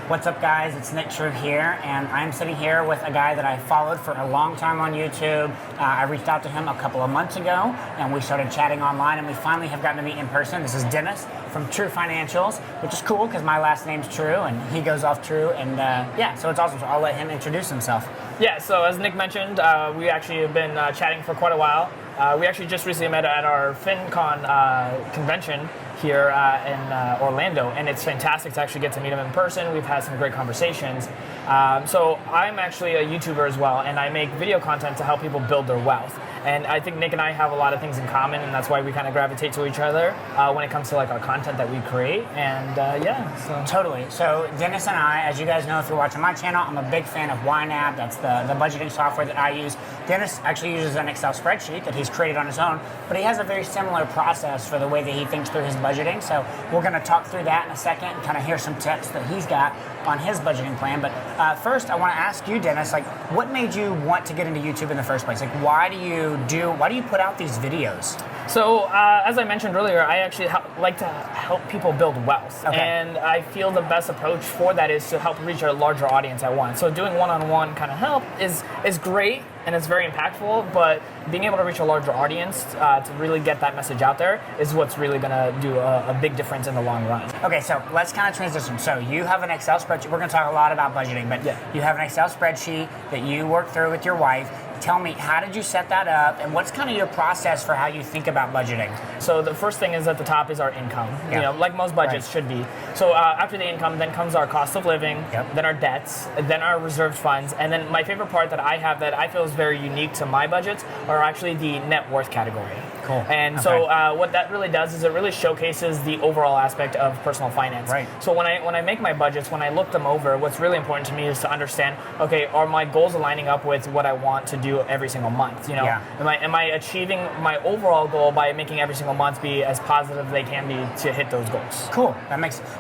What's up, guys? It's Nick True here, and I'm sitting here with a guy that I followed for a long time on YouTube. I reached out to him a couple of months ago, and we started chatting online, and we finally have gotten to meet in person. This is Denis from TruFinancials, which is cool because my last name's True, and he goes off True, and so it's awesome. So I'll let him introduce himself. Yeah, so as Nick mentioned, we actually have been chatting for quite a while. We actually just recently met at our FinCon convention here in Orlando, and it's fantastic to actually get to meet him in person. We've had some great conversations. So I'm actually a YouTuber as well, and I make video content to help people build their wealth. And I think Nick and I have a lot of things in common, and that's why we kind of gravitate to each other when it comes to like our content that we create. And so. Totally. So Denis and I, as you guys know if you're watching my channel, I'm a big fan of YNAB. That's the budgeting software that I use. Denis actually uses an Excel spreadsheet that he's created on his own, but he has a very similar process for the way that he thinks through his budgeting. So we're going to talk through that in a second and kind of hear some tips that he's got on his budgeting plan. But first, I want to ask you, Denis, like, what made you want to get into YouTube in the first place? Like, why do you put out these videos? So, as I mentioned earlier, I actually like to help people build wealth. Okay. And I feel the best approach for that is to help reach a larger audience at once. So doing one-on-one kind of help is great, and it's very impactful, but being able to reach a larger audience to really get that message out there is what's really going to do a big difference in the long run. Okay, so let's kind of transition. So you have an Excel spreadsheet. We're going to talk a lot about budgeting, but you have an Excel spreadsheet that you work through with your wife. Tell me, how did you set that up, and what's kind of your process for how you think about budgeting? So the first thing is at the top is our income, like most budgets should be. So after the income, then comes our cost of living, then our debts, then our reserved funds, and then my favorite part that I have that I feel is very unique to my budgets are actually the net worth category. Cool. And so what that really does is it really showcases the overall aspect of personal finance. Right. So when I make my budgets, when I look them over, what's really important to me is to understand, okay, are my goals aligning up with what I want to do every single month? Am I achieving my overall goal by making every single month be as positive they can be to hit those goals? Cool.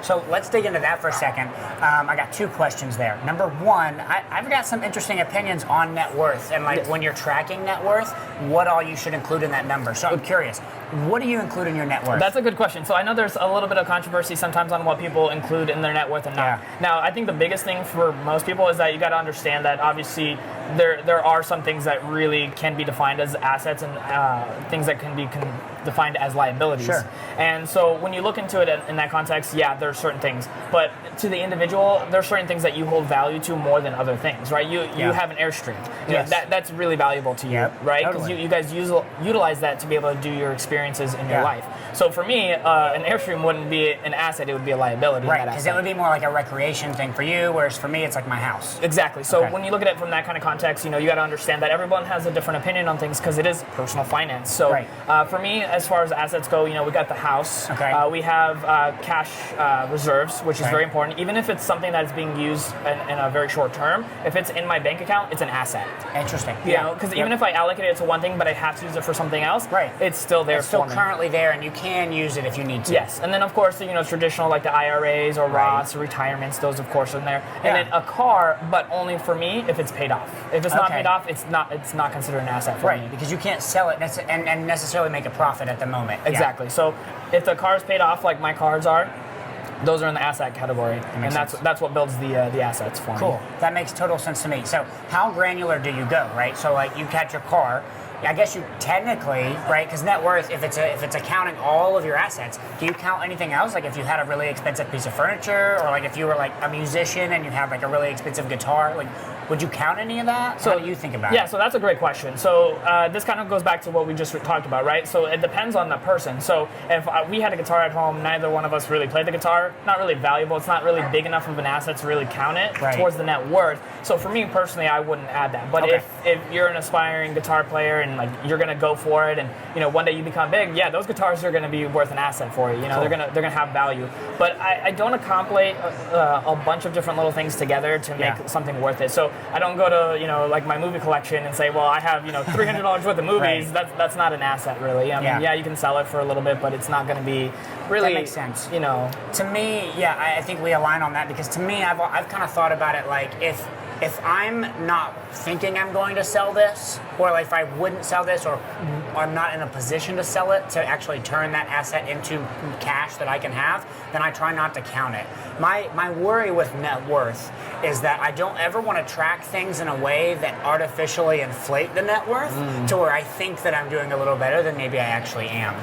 So let's dig into that for a second. I got two questions there. Number one, I've got some interesting opinions on net worth, and when you're tracking net worth, what all you should include in that number. So I'm curious, what do you include in your net worth? That's a good question. So I know there's a little bit of controversy sometimes on what people include in their net worth and not. Now, I think the biggest thing for most people is that you got to understand that obviously there are some things that really can be defined as assets and things that can be defined as liabilities. Sure. And so when you look into it in that context, there are certain things. But to the individual, there are certain things that you hold value to more than other things, right? You have an Airstream. Yes. That's really valuable to you, right? Because you guys utilize that to be able to do your experiences in your life. So for me, an Airstream wouldn't be an asset, it would be a liability. Right, because it would be more like a recreation thing for you, whereas for me, it's like my house. Exactly. So when you look at it from that kind of context, you got to understand that everyone has a different opinion on things because it is personal finance. So for me, as far as assets go, we got the house. Okay. We have cash reserves, which is very important. Even if it's something that is being used in a very short term, if it's in my bank account, it's an asset. Interesting. Because even if I allocate it to one thing, but I have to use it for something else, it's still there. It's still currently there, and you can use it if you need to. Yes, and then of course, traditional like the IRAs or Roths or retirements, those of course are in there. And then a car, but only for me if it's paid off. If it's not paid off, it's not considered an asset for me. Because you can't sell it and necessarily make a profit at the moment. Exactly. So if the car is paid off like my cars are, those are in the asset category, and that's what builds the assets for me. Cool. That makes total sense to me. So how granular do you go, right? So like you catch your car, I guess you technically, right? Because net worth, if it's accounting all of your assets, do you count anything else? Like if you had a really expensive piece of furniture, or like if you were like a musician and you had like a really expensive guitar, like would you count any of that? So, how do you think about it? Yeah, so that's a great question. So this kind of goes back to what we just talked about, right? So it depends on the person. So if we had a guitar at home, neither one of us really played the guitar, not really valuable, it's not really big enough of an asset to really count it towards the net worth. So for me personally, I wouldn't add that. But if you're an aspiring guitar player and like you're gonna go for it, and one day you become big, those guitars are gonna be worth an asset for you. They're gonna have value. But I don't accumulate a bunch of different little things together to make something worth it. So I don't go to like my movie collection and say, well, I have $300 worth of movies. That's not an asset really. I mean, you can sell it for a little bit, but it's not going to be really. That makes sense. To me, I think we align on that, because to me, I've kind of thought about it like if I'm not thinking I'm going to sell this, or like if I wouldn't sell this, or I'm not in a position to sell it to actually turn that asset into cash that I can have, then I try not to count it. My worry with net worth is that I don't ever want to track things in a way that artificially inflate the net worth to where I think that I'm doing a little better than maybe I actually am.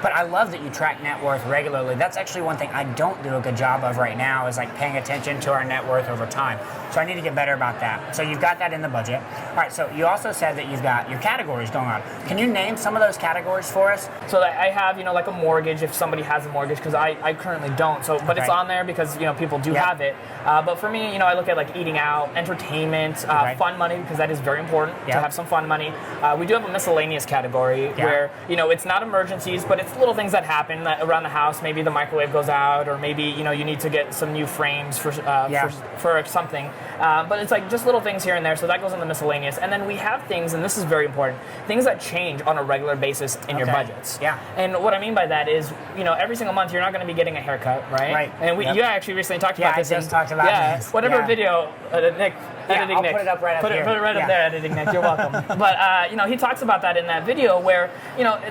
But I love that you track net worth regularly. That's actually one thing I don't do a good job of right now is like paying attention to our net worth over time. So I need to get better about that. So you've got that in the budget. All right, so you also said that you've got your categories going on. Can you name some of those categories for us? So I have, like a mortgage if somebody has a mortgage, because I currently don't. So, but it's on there because, people do have it. But for me, I look at like eating out, entertainment, fun money, because that is very important to have some fun money. We do have a miscellaneous category where, it's not emergencies, but it's little things that happen around the house. Maybe the microwave goes out, or maybe, you need to get some new frames for something. But it's like just little things here and there. So that goes in the miscellaneous. And then we have things, and this is very important, things that change on a regular basis in your budgets. Yeah. And what I mean by that is, every single month you're not going to be getting a haircut, right? Right. And you actually recently talked about this. I just talked about this. Whatever video, Nick. Editing I'll Nick. put it up right up here. Put it right up there, editing Nick. You're welcome. But he talks about that in that video where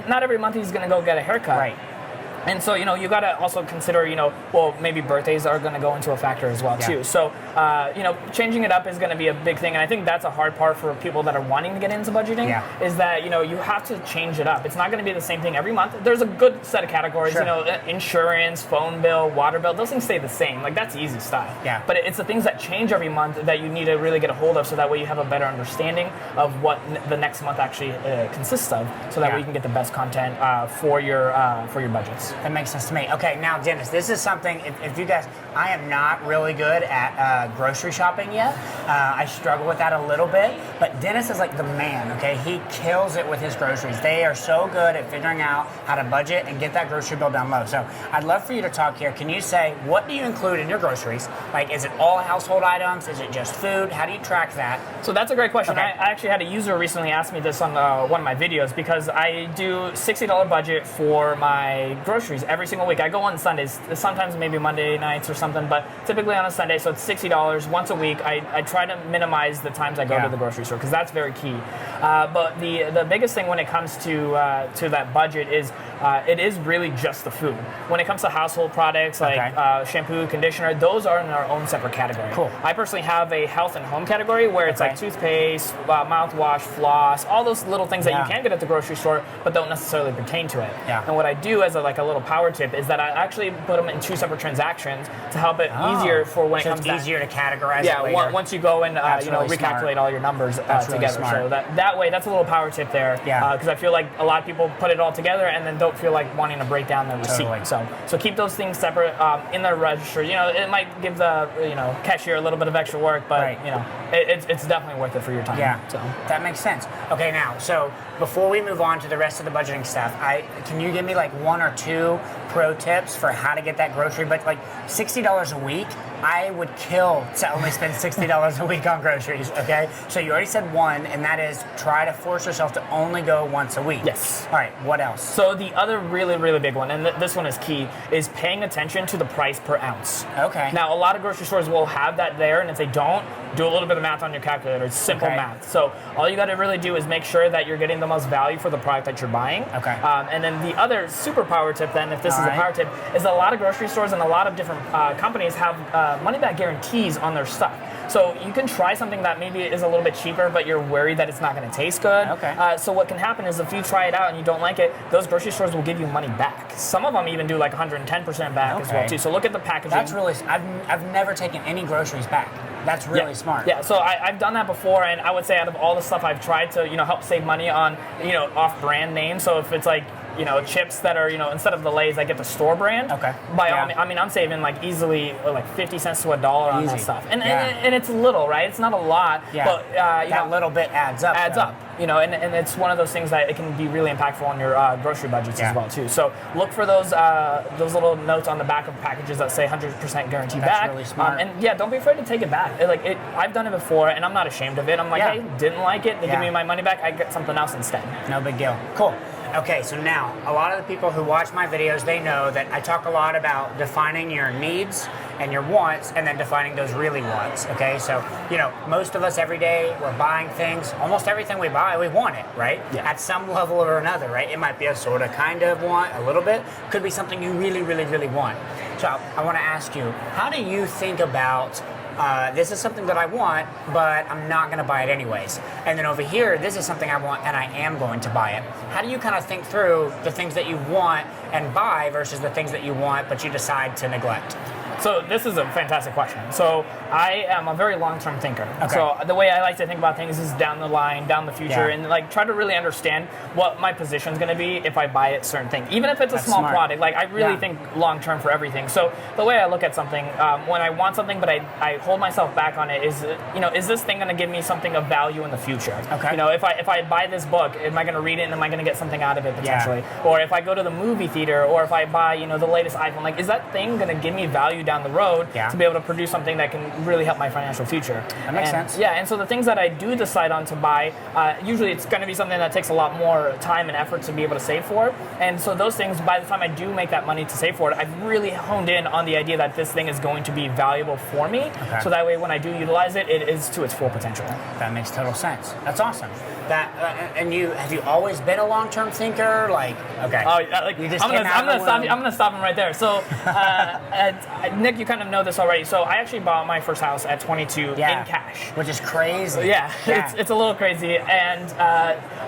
not every month he's going to go get a haircut. Right. And so, you got to also consider, maybe birthdays are going to go into a factor as well, too. So, changing it up is going to be a big thing. And I think that's a hard part for people that are wanting to get into budgeting is that, you have to change it up. It's not going to be the same thing every month. There's a good set of categories, insurance, phone bill, water bill. Those things stay the same. Like, that's easy stuff. Yeah. But it's the things that change every month that you need to really get a hold of so that way you have a better understanding of what the next month actually consists of so that way you can get the best content for your budgets. That makes sense to me. Okay, now Dennis, this is something, if you guys, I am not really good at grocery shopping yet. I struggle with that a little bit, but Dennis is like the man, okay? He kills it with his groceries. They are so good at figuring out how to budget and get that grocery bill down low. So I'd love for you to talk here. Can you say, what do you include in your groceries? Like, is it all household items? Is it just food? How do you track that? So that's a great question. Okay. I actually had a user recently ask me this on one of my videos because I do $60 budget for my groceries every single week. I go on Sundays, sometimes maybe Monday nights or something, but typically on a Sunday, so it's $60 once a week. I try to minimize the times I go to the grocery store because that's very key. But the biggest thing when it comes to that budget is it is really just the food. When it comes to household products like shampoo, conditioner, those are in our own separate category. Cool. I personally have a health and home category where it's like toothpaste, mouthwash, floss, all those little things that you can get at the grocery store but don't necessarily pertain to it. Yeah. And what I do as a little power tip is that I actually put them in two separate transactions to help it easier for when it comes to easier to categorize it later. Yeah, once you go and really recalculate all your numbers really together. smart. So that way, that's a little power tip there. Yeah. Because I feel like a lot of people put it all together and then don't feel like wanting to break down the receipt. Totally. So keep those things separate in the register. It might give the cashier a little bit of extra work, but it's definitely worth it for your time. Yeah. So that makes sense. Okay, now, so before we move on to the rest of the budgeting stuff, can you give me like one or two pro tips for how to get that grocery budget? Like $60 a week, I would kill to only spend $60 a week on groceries, okay? So you already said one, and that is try to force yourself to only go once a week. Yes. All right, what else? So the other really, really big one, and this one is key, is paying attention to the price per ounce. Okay. Now, a lot of grocery stores will have that there, and if they don't, do a little bit of math on your calculator. It's simple math. So all you got to really do is make sure that you're getting the most value for the product that you're buying. Okay. And then the other super power tip then, if this is a power tip, is a lot of grocery stores and a lot of different companies have money-back guarantees on their stuff. So you can try something that maybe is a little bit cheaper, but you're worried that it's not going to taste good. Okay. So what can happen is if you try it out and you don't like it, those grocery stores will give you money back. Some of them even do like 110% back as well too. So look at the packaging. That's really, I've never taken any groceries back. That's really smart. Yeah, so I've done that before, and I would say out of all the stuff I've tried to, help save money on, off-brand names. So if it's like, chips that are, instead of the Lay's, I get the store brand. Okay. By all means, I mean, I'm saving like easily like 50 cents to $1 on that stuff. And it's little, right? It's not a lot. Yeah. But, that little bit adds up. And it's one of those things that it can be really impactful on your grocery budgets as well too. So look for those little notes on the back of packages that say 100% guarantee back. That's really smart. And don't be afraid to take it back. I've done it before, and I'm not ashamed of it. I'm like, hey, didn't like it. They give me my money back. I get something else instead. No big deal. Cool. Okay, so now a lot of the people who watch my videos, they know that I talk a lot about defining your needs and your wants and then defining those really wants. Okay, so most of us every day we're buying things. Almost everything we buy, we want it, right? Yeah. At some level or another, right? It might be a sort of kind of want, a little bit. Could be something you really, really, really want. So I want to ask you, how do you think about this is something that I want, but I'm not going to buy it anyways. And then over here, this is something I want, and I am going to buy it. How do you kind of think through the things that you want and buy versus the things that you want, but you decide to neglect? So this is a fantastic question. So I am a very long-term thinker. Okay. So the way I like to think about things is down the line, down the future, Yeah. and like try to really understand what my position is going to be if I buy a certain thing. Even if it's a That's small smart. product, like I really Yeah. think long-term for everything. So the way I look at something, when I want something but I hold myself back on it is, is this thing going to give me something of value in the future? Okay. If I buy this book, am I going to read it and am I going to get something out of it potentially? Or if I go to the movie theater, or if I buy, the latest iPhone, like is that thing going to give me value down the road? Yeah. To be able to produce something that can really help my financial future. That makes sense. Yeah, and so the things that I do decide on to buy, usually it's going to be something that takes a lot more time and effort to be able to save for. And so those things, by the time I do make that money to save for it, I've really honed in on the idea that this thing is going to be valuable for me. Okay. So that way when I do utilize it, it is to its full potential. That makes total sense. That's awesome. And have you always been a long-term thinker? Like, okay. Oh, like, You just I'm came out of the womb. gonna stop him right there. So, Nick, you kind of know this already. So I actually bought my first house at 22 in cash. Which is crazy. Yeah. It's a little crazy. And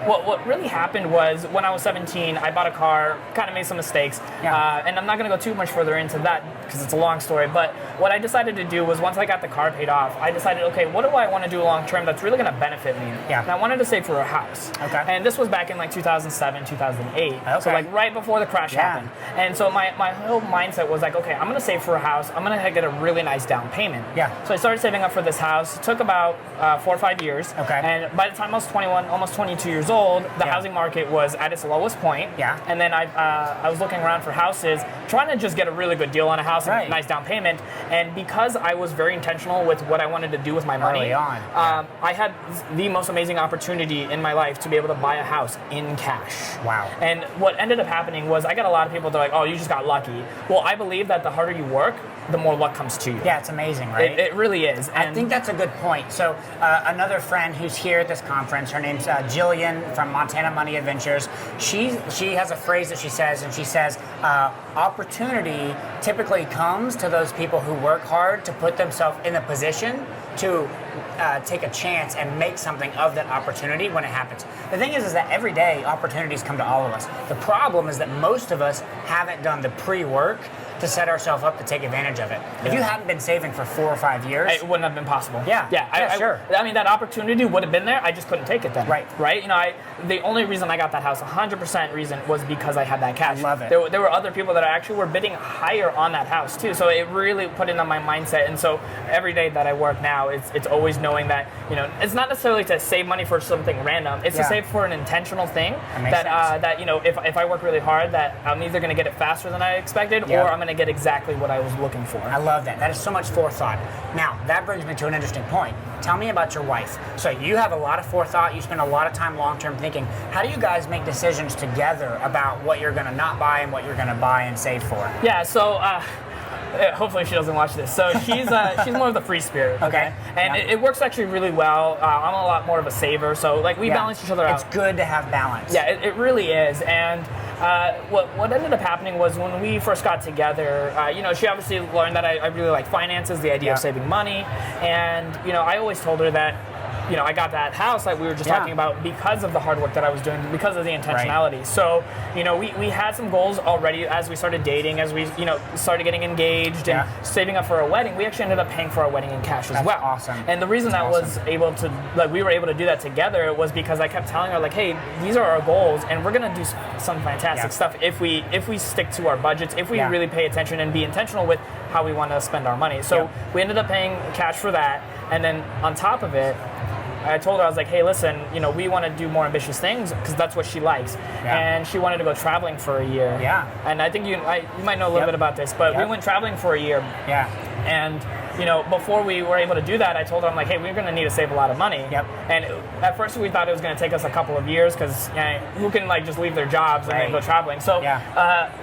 what really happened was when I was 17, I bought a car, kind of made some mistakes. Yeah. And I'm not going to go too much further into that because it's a long story. But what I decided to do was once I got the car paid off, I decided, okay, what do I want to do long term that's really going to benefit me? Yeah. And I wanted to save for a house. Okay. And this was back in like 2007, 2008. Okay. So like right before the crash happened. And so my whole mindset was like, okay, I'm going to save for a house. I'm going to get a really nice down payment. Yeah. So I started saving up for this house. It took about 4 or 5 years. Okay. And by the time I was 21, almost 22 years old, the housing market was at its lowest point. Yeah. And then I was looking around for houses, trying to just get a really good deal on a house and Right. a nice down payment. And because I was very intentional with what I wanted to do with my money, Early on. I had the most amazing opportunity in my life to be able to buy a house in cash. Wow. And what ended up happening was I got a lot of people that are like, oh, you just got lucky. Well, I believe that the harder you work, the more luck comes to you. Yeah, it's amazing, right? It really is. I think that's a good point. So another friend who's here at this conference, her name's Jillian from Montana Money Adventures. She has a phrase that she says, opportunity typically comes to those people who work hard to put themselves in a position to take a chance and make something of that opportunity when it happens. The thing is that every day opportunities come to all of us. The problem is that most of us haven't done the pre-work to set ourselves up to take advantage of it. If you hadn't been saving for 4 or 5 years, it wouldn't have been possible. Yeah, sure. I mean, that opportunity would have been there. I just couldn't take it then. Right. The only reason I got that house, 100% reason, was because I had that cash. I love it. There were other people that actually were bidding higher on that house too. So it really put it on my mindset. And so every day that I work now, it's always knowing that it's not necessarily to save money for something random. It's to save for an intentional thing that if I work really hard, that I'm either going to get it faster than I expected, or I'm going to get exactly what I was looking for. I love that. That is so much forethought. Now, that brings me to an interesting point. Tell me about your wife. So you have a lot of forethought. You spend a lot of time long-term thinking. How do you guys make decisions together about what you're going to not buy and what you're going to buy and save for? Yeah, so hopefully she doesn't watch this. So she's more of the free spirit. Okay. And it works actually really well. I'm a lot more of a saver. So we balance each other out. It's good to have balance. Yeah, it really is. And what ended up happening was when we first got together, she obviously learned that I really like finances, the idea of saving money. And, I always told her that, I got that house like we were just talking about because of the hard work that I was doing, because of the intentionality. Right. So, we had some goals already as we started dating, as we, started getting engaged and saving up for a wedding. We actually ended up paying for our wedding in cash as well. Awesome. And the reason we were able to do that together was because I kept telling her, like, hey, these are our goals and we're going to do some fantastic stuff if we stick to our budgets, if we really pay attention and be intentional with how we want to spend our money. So we ended up paying cash for that. And then on top of it, I told her, I was like, hey, listen, we want to do more ambitious things because that's what she likes. Yeah. And she wanted to go traveling for a year. Yeah. And I think you might know a little bit about this, but we went traveling for a year. Yeah. And before we were able to do that, I told her, I'm like, hey, we're going to need to save a lot of money. Yep. And at first we thought it was going to take us a couple of years because who can like just leave their jobs and then go traveling? So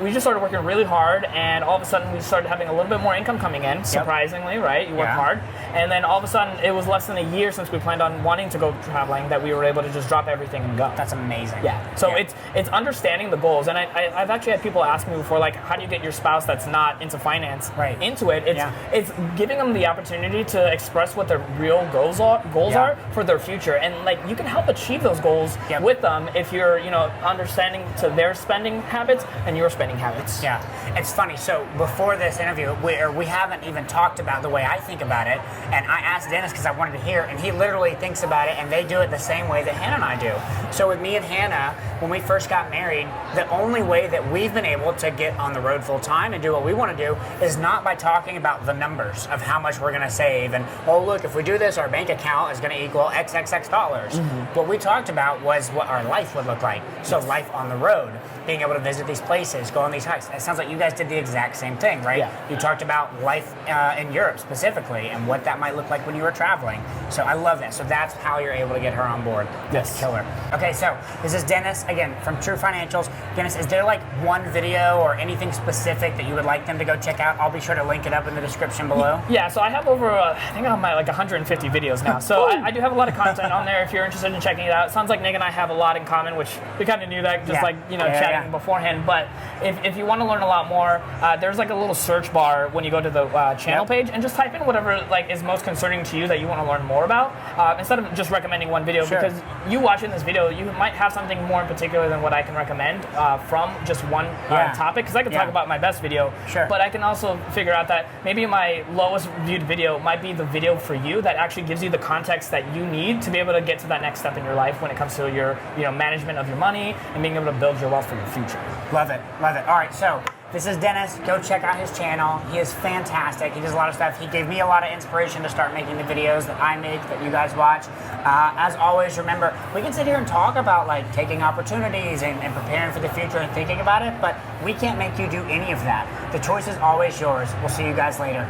we just started working really hard, and all of a sudden we started having a little bit more income coming in, surprisingly, right? You work hard. And then all of a sudden, it was less than a year since we planned on wanting to go traveling that we were able to just drop everything and go. That's amazing. Yeah. So it's understanding the goals. And I've actually had people ask me before, like, how do you get your spouse that's not into finance into it? It's giving them the opportunity to express what their real goals are for their future. And, like, you can help achieve those goals with them if you're, understanding to their spending habits and your spending habits. Yeah. It's funny. So before this interview, we haven't even talked about the way I think about it. And I asked Dennis because I wanted to hear, and he literally thinks about it, and they do it the same way that Hannah and I do. So with me and Hannah, when we first got married, the only way that we've been able to get on the road full time and do what we want to do is not by talking about the numbers of how much we're going to save and, oh, look, if we do this, our bank account is going to equal XXX dollars. What we talked about was what our life would look like. So life on the road, being able to visit these places, go on these hikes. It sounds like you guys did the exact same thing, right? Yeah. You talked about life in Europe specifically and what that might look like when you were traveling. So I love that. So that's how you're able to get her on board. That's killer. Okay, so this is Dennis, again, from TruFinancials. Dennis, is there like one video or anything specific that you would like them to go check out? I'll be sure to link it up in the description below. Yeah, so I have over, I think I'm at like 150 videos now. So I do have a lot of content on there if you're interested in checking it out. It sounds like Nick and I have a lot in common, which we kind of knew that just chatting beforehand. But if you want to learn a lot more, there's like a little search bar when you go to the channel page and just type in whatever like is most concerning to you that you want to learn more about, instead of just recommending one video, because you watching this video, you might have something more in particular than what I can recommend from just one topic, because I can talk about my best video, but I can also figure out that maybe my lowest viewed video might be the video for you that actually gives you the context that you need to be able to get to that next step in your life when it comes to your management of your money and being able to build your wealth for your future. Love it. Love it. All right, so this is Dennis. Go check out his channel. He is fantastic. He does a lot of stuff. He gave me a lot of inspiration to start making the videos that I make, that you guys watch. As always, remember, we can sit here and talk about like taking opportunities and preparing for the future and thinking about it, but we can't make you do any of that. The choice is always yours. We'll see you guys later.